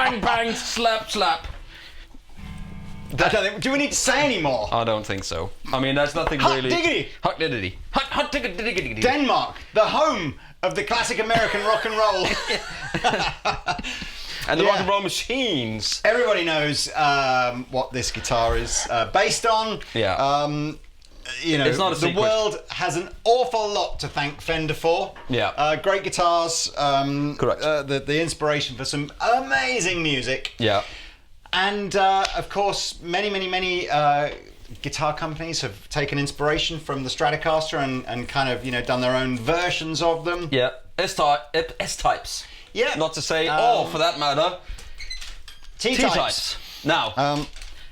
bang, bang, slap, slap. Do we need to say any more? I don't think so. I mean, there's nothing really... Diggity! Hot diggity. Hot diggity. Denmark, the home of the classic American rock and roll. And the rock and roll machines. Everybody knows what this guitar is based on. Yeah. You know, it's not a secret. The world has an awful lot to thank Fender for. Yeah. Great guitars. Correct. The inspiration for some amazing music. Yeah. And of course, many guitar companies have taken inspiration from the Stratocaster and kind of, you know, done their own versions of them. Yeah. S-types. Yeah. Not to say, or for that matter, T-types. T-types. Now,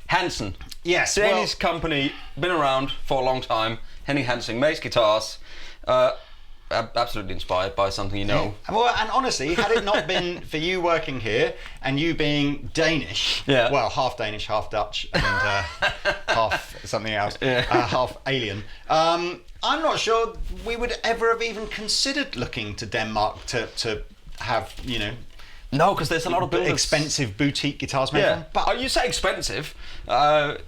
Hansen. Yes. Danish company, been around for a long time. Henning Hansen makes guitars. Absolutely inspired by something you know. Yeah. Well, and honestly, had it not been for you working here and you being Danish, well, half Danish, half Dutch, and half something else, half alien, I'm not sure we would ever have even considered looking to Denmark to have, you know, no, because there's a lot of builders. Expensive boutique guitars made from. But you say expensive, about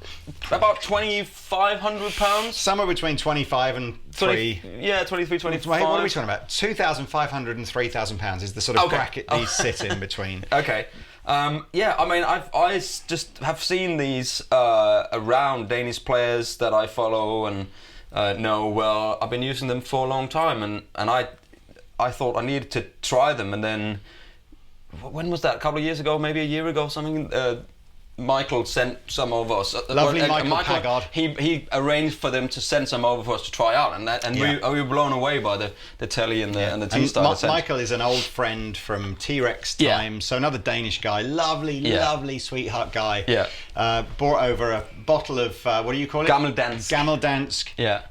£2,500. Somewhere between 25 and 3. Yeah, 23, 25. What are we talking about? £2,500 and £3,000 is the sort of bracket these sit in between. Okay. Yeah, I mean, I just have seen these around Danish players that I follow and know well. I've been using them for a long time, and I thought I needed to try them, and then. When was that? A couple of years ago, maybe a year ago, something. Michael sent some over us. Lovely Michael Paggard. He arranged for them to send some over for us to try out, and we were blown away by the telly and the T-style. Michael is an old friend from T-Rex time, so another Danish guy, lovely sweetheart guy. Yeah. Brought over a bottle of what do you call it? Gammeldansk. Yeah.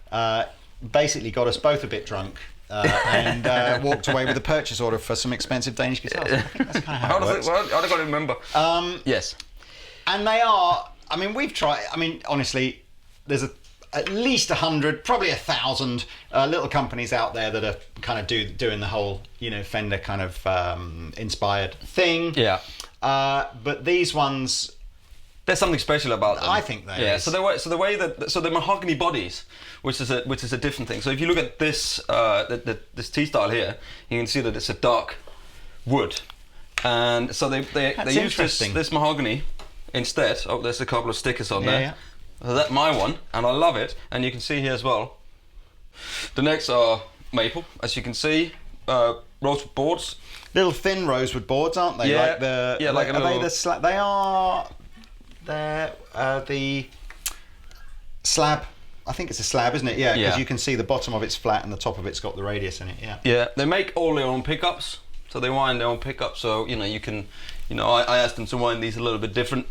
Basically got us both a bit drunk. And walked away with a purchase order for some expensive Danish guitars. I think that's kind of how it works. Well, I've got to remember. Yes. And they are, I mean, we've tried, I mean, honestly, there's at least 100, probably 1,000 little companies out there that are kind of doing the whole, you know, Fender kind of inspired thing. Yeah. But these ones... There's something special about them. I think there is. So the mahogany bodies, which is a different thing. So if you look at this this T-style here, you can see that it's a dark wood, and so they use this mahogany instead. Oh, there's a couple of stickers on there. Yeah. So that's my one, and I love it. And you can see here as well. The necks are maple, as you can see. Rosewood boards. Little thin rosewood boards, aren't they? Yeah. They are. They're the slab. I think it's a slab, isn't it? Yeah, because you can see the bottom of it's flat and the top of it's got the radius in it. Yeah. Yeah, they make all their own pickups, so they wind their own pickups. So you know you can, I asked them to wind these a little bit different,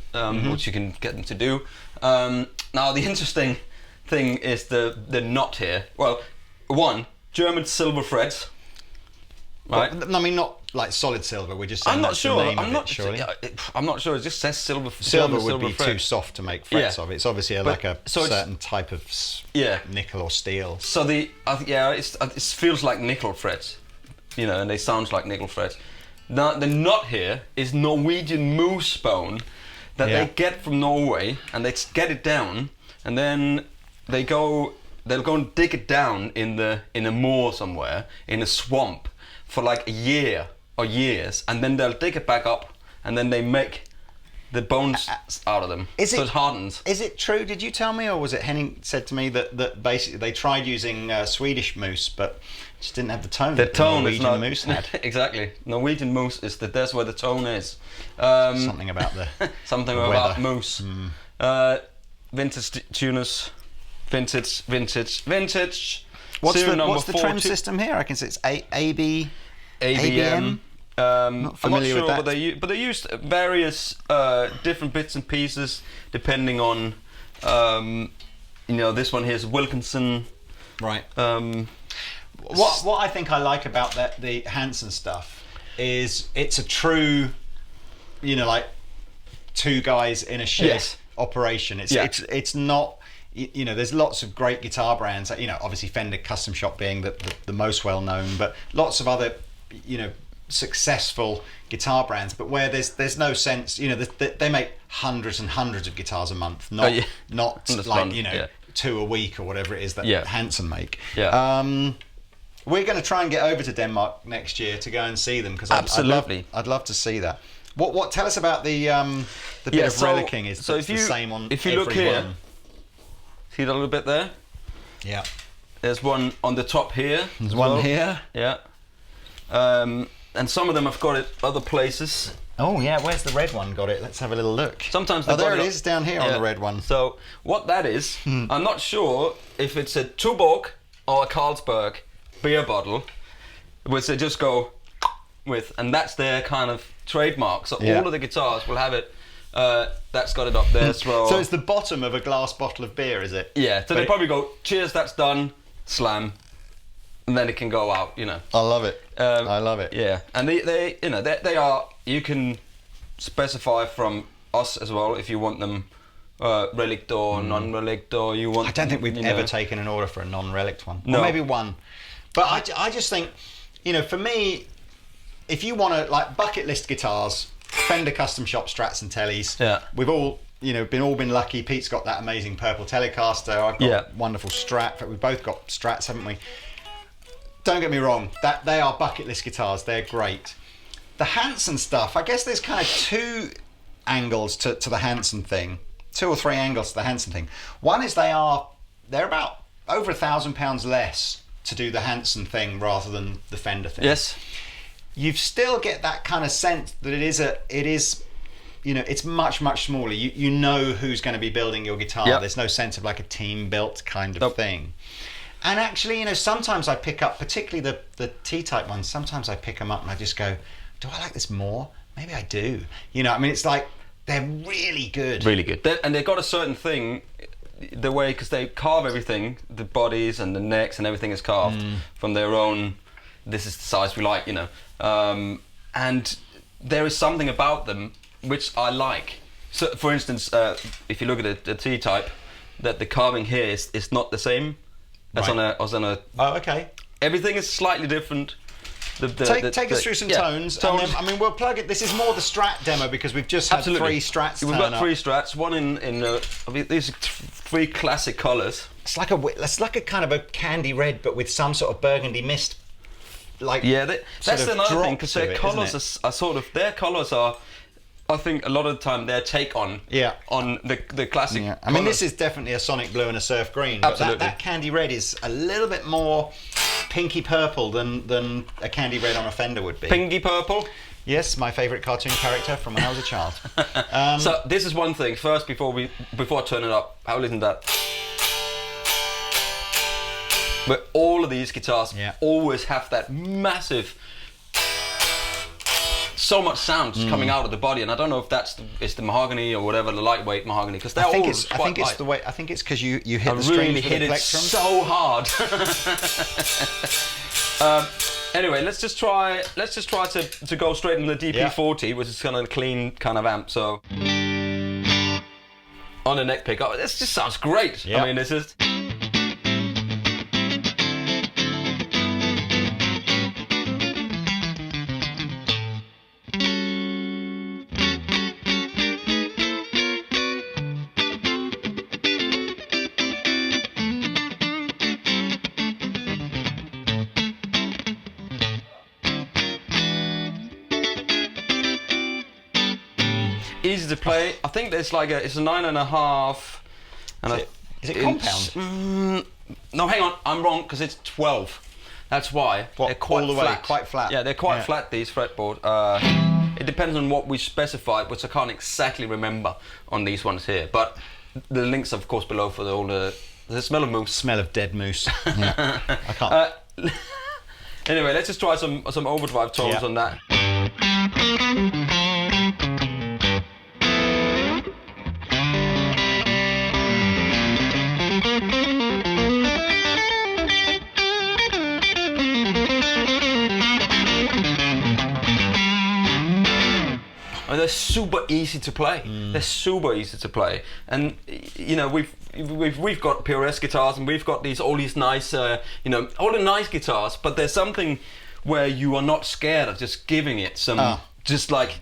which you can get them to do. Now the interesting thing is the knot here. Well, one German silver threads. Right. Well, I mean, not like solid silver. We're just saying I'm not sure. I'm not sure. I'm not sure. It just says silver. Silver would be too soft to make frets of. It's obviously a certain type of nickel or steel. So it feels like nickel frets, and they sound like nickel frets. Now the knot here is Norwegian moose bone that they get from Norway, and they get it down, and then they'll go and dig it down in a moor somewhere in a swamp for like a year or years, and then they'll dig it back up, and then they make the bones out of them. So it hardens. Is it true? Did you tell me, or was it Henning said to me that basically they tried using Swedish moose, but just didn't have the tone. The tone Norwegian is not moose had. Exactly. Norwegian moose that's where the tone is. Something about something the about weather. moose. Vintage tuners. Vintage. What's the trim system here? I can see it's ABM. Not familiar with that. But they used various different bits and pieces depending on, this one here is Wilkinson. Right. What I think I like about the Hansen stuff is it's a true, like two guys in a shed operation. It's not. There's lots of great guitar brands. Obviously Fender Custom Shop being the most well known, but lots of other, successful guitar brands, but where there's no sense, they make hundreds and hundreds of guitars a month, not like 2 a week or whatever it is that Hansen make. We're going to try and get over to Denmark next year to go and see them, because I'd love to see that. What tell us about the bit of relicking is the same on if you look here, one. See that little bit there? Yeah. There's one on the top here. There's one here. Yeah. And some of them have got it other places. Oh yeah, where's the red one got it? Let's have a little look. Sometimes there it is down here on the red one. So what that is, I'm not sure if it's a Tuborg or a Carlsberg beer bottle, which they just go with, and that's their kind of trademark. So all of the guitars will have it. That's got it up there as well. So it's the bottom of a glass bottle of beer, is it? Yeah. So they probably go, cheers, that's done, slam, and then it can go out. I love it. I love it. Yeah, and they are. You can specify from us as well if you want them relic or non-relic, or you want. I don't think we've ever taken an order for a non-relic one. No, or maybe one. But I just think, for me, if you want to like bucket list guitars, Fender custom shop Strats and Tellys. Yeah. We've all been lucky. Pete's got that amazing purple Telecaster. I've got a wonderful Strat. In fact, we've both got Strats, haven't we? Don't get me wrong, that they are bucket list guitars. They're great. The Hansen stuff, I guess there's kind of 2 angles to the Hansen thing. 2 or 3 angles to the Hansen thing. One is they're about over £1,000 less to do the Hansen thing rather than the Fender thing. Yes. You still get that kind of sense that it is it's much, much smaller. You know who's going to be building your guitar. Yep. There's no sense of like a team built kind of thing. And actually, sometimes I pick up, particularly the T-type ones, sometimes I pick them up and I just go, do I like this more? Maybe I do. It's like, they're really good. Really good. And they've got a certain thing, the way, because they carve everything, the bodies and the necks and everything is carved from their own, this is the size we like, and there is something about them which I like. So, for instance, if you look at the T-type, that the carving here is not the same as on a. Oh, okay. Everything is slightly different. Take us through some tones. And then, we'll plug it. This is more the Strat demo because we've just had 3 Strats. We've got 3 Strats. One in these are 3 classic colours. It's like a kind of a candy red, but with some sort of burgundy mist. That's another thing, because their colours are sort of I think a lot of the time their take on the classic. Yeah. I mean, this is definitely a Sonic Blue and a Surf Green. Absolutely. But that candy red is a little bit more pinky purple than a candy red on a Fender would be. Pinky purple? Yes, my favourite cartoon character from when I was a child. So this is one thing. First, before I turn it up, have a listen to that. But all of these guitars always have that massive, so much sound coming out of the body, and I don't know if it's the mahogany or whatever, the lightweight mahogany, because they're always quite light. I think it's because you hit the strings with the plectrum. So hard. Anyway, let's just try to go straight into the DP40, which is kind of a clean kind of amp. So on the neck pickup, this just sounds great. Yep. I mean, this is. Easy to play. I think it's it's a 9.5. And is it compound? No, hang on. I'm wrong, because it's 12. That's why. They're quite all the flat. Way, quite flat. Yeah, they're quite flat, these fretboard. It depends on what we specified, which I can't exactly remember on these ones here. But the links, of course, below for all the smell of moose. Smell of dead moose. Yeah. I can't. Anyway, let's just try some overdrive tones on that. They're super easy to play. They're super easy to play, and we've got PRS guitars, and we've got all these nice all the nice guitars. But there's something where you are not scared of just giving it some, just like,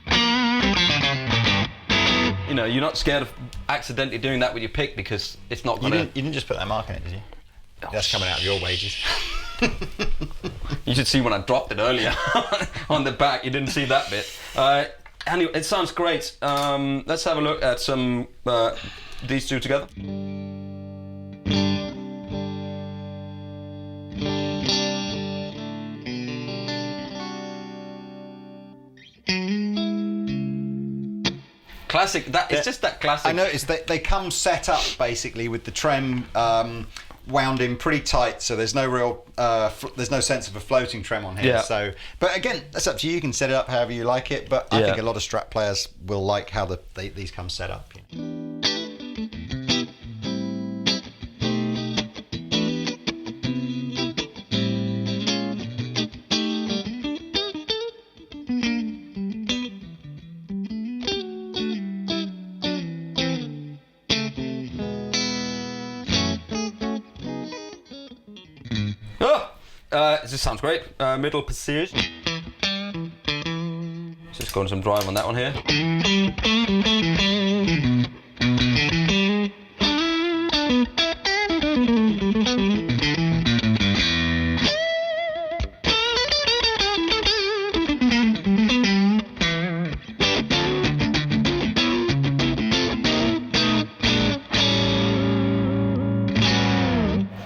you know, you're not scared of accidentally doing that with your pick because it's not gonna... You didn't just put that mark in it, did you? That's coming out of your wages. You should see when I dropped it earlier on the back. You didn't see that bit. Anyway, it sounds great. Let's have a look at some these two together. Classic. It's just that classic. I noticed that they come set up basically with the trem wound in pretty tight, so there's no real there's no sense of a floating trem on here. Yeah. So, but again, that's up to you. You can set it up however you like it. But I think a lot of Strat players will like how these come set up. This sounds great. Middle passage. Just going some drive on that one here.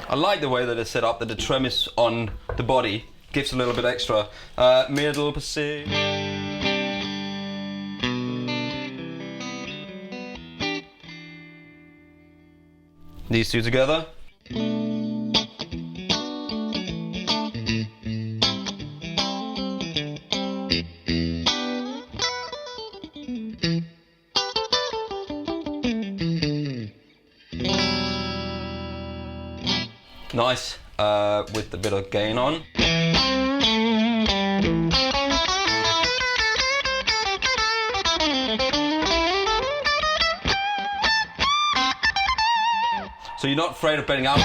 I like the way that it's set up, that the trem is on the body, gives a little bit extra. Middle passage. These two together. Nice, with a bit of gain on. So you're not afraid of bending out.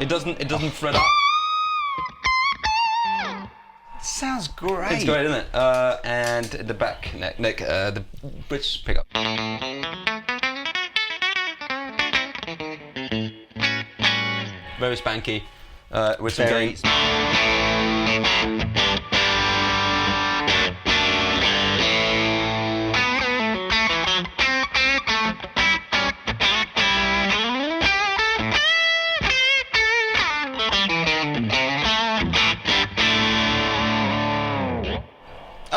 It doesn't fret up. Sounds great. It's great, isn't it? And the back neck, the bridge pickup. Very spanky, with some gain.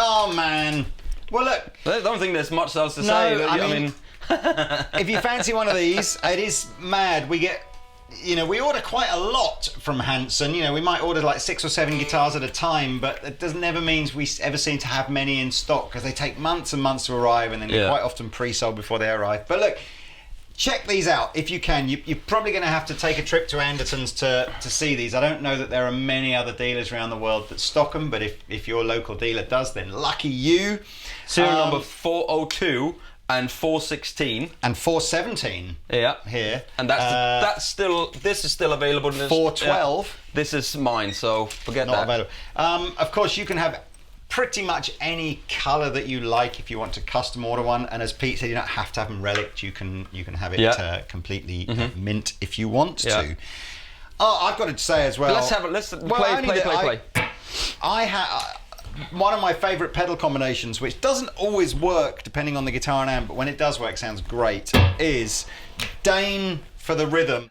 Oh man. Well look, I don't think there's much else to say. I mean if you fancy one of these, it is mad. We get, you know, we order quite a lot from Hansen. You know, we might order like 6 or 7 guitars at a time, but it never means we ever seem to have many in stock because they take months and months to arrive, and then they're quite often pre-sold before they arrive. But look, check these out if you can. You're probably going to have to take a trip to Andertons to see these. I don't know that there are many other dealers around the world that stock them, but if your local dealer does, then lucky you. Serial number 402 and 416 and 417. Yeah, here, and that's still. This is still available. 412. Yeah. This is mine, so forget not that. Available. Of course, you can have pretty much any colour that you like if you want to custom order one, and as Pete said, you don't have to have them relic. You can have it completely mint if you want to. Oh, I've got to say as well. Let's play. I have one of my favourite pedal combinations, which doesn't always work depending on the guitar and amp, but when it does work, sounds great. Is Dane for the rhythm.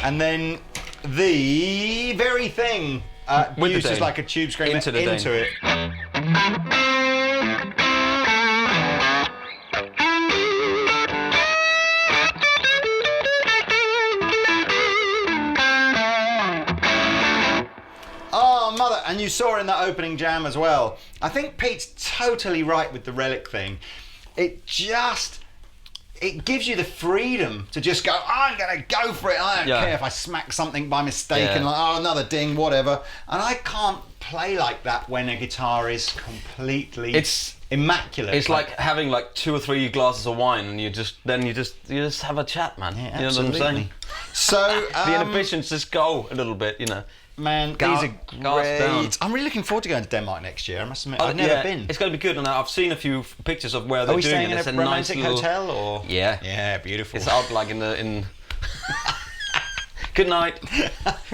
And then the very thing uses like a tube screamer into it. Oh, mother. And you saw in that opening jam as well. I think Pete's totally right with the Relic thing. It just... it gives you the freedom to just go, I'm going to go for it. I don't care if I smack something by mistake and like, oh, another ding, whatever. And I can't play like that when a guitar is completely immaculate. It's like having like 2 or 3 glasses of wine and you just have a chat, man. Yeah, you know what I'm saying? So the inhibitions just go a little bit, you know. Man, these are great. I'm really looking forward to going to Denmark next year. I must admit, I've never been. It's going to be good, and I've seen a few pictures of where they're doing staying it. in a romantic hotel, or yeah, beautiful. It's out like in. Good night.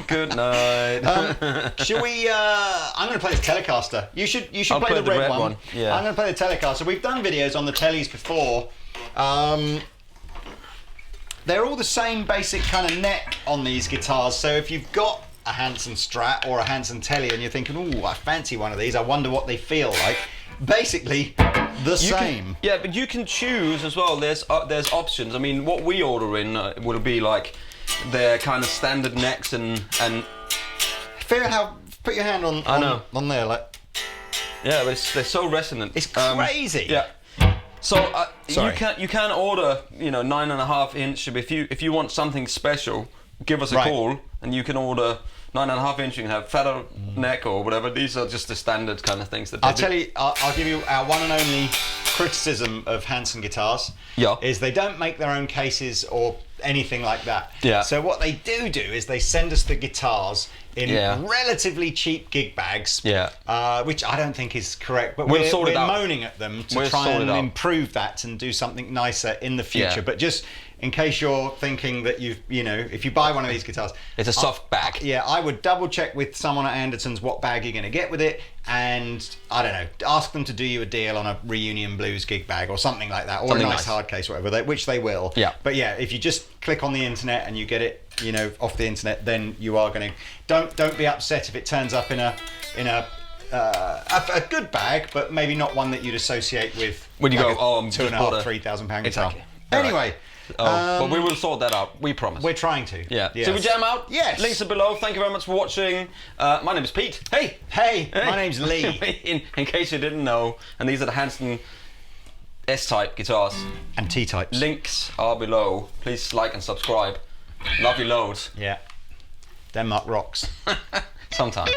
Good night. Shall we? I'm going to play the Telecaster. You should play the red one. Yeah. I'm going to play the Telecaster. We've done videos on the tellies before. They're all the same basic kind of neck on these guitars. So if you've got a Hansen Strat or a Hansen Telly and you're thinking, ooh, I fancy one of these, I wonder what they feel like. Basically, the same. But you can choose as well. There's options. I mean, what we order in will be like their kind of standard necks and. Feel how? Put your hand on. On there, like. Yeah, but they're so resonant. It's crazy. Yeah. So you can order 9.5 inch. If you want something special, give us a call and you can order 9.5 inch. You can have fatter neck or whatever. These are just the standard kind of things that I'll tell you. I'll give you our one and only criticism of Hansen guitars. Yeah. Is they don't make their own cases or anything like that. Yeah. So what they do is they send us the guitars in relatively cheap gig bags. Yeah. Which I don't think is correct, but we're moaning at them to try and improve that and do something nicer in the future. But just in case you're thinking that if you buy one of these guitars, it's a soft bag. Yeah, I would double check with someone at Andertons what bag you're going to get with it, and I don't know, ask them to do you a deal on a Reunion Blues gig bag or something like that, or something a nice hard case, whatever, which they will. Yeah. But yeah, if you just click on the internet and you get it, off the internet, then you are going to don't be upset if it turns up in a good bag, but maybe not one that you'd associate with when you like go, I'm £2,500, £3,000 guitar. Exactly. Anyway. But we will sort that out. We promise. We're trying to. Yeah. Yes. So we jam out. Yes. Links are below. Thank you very much for watching. My name is Pete. Hey. My name's Lee. in case you didn't know, and these are the Hansen S-Type guitars. And T-types. Links are below. Please like and subscribe. Love you loads. Yeah. Denmark rocks. Sometimes.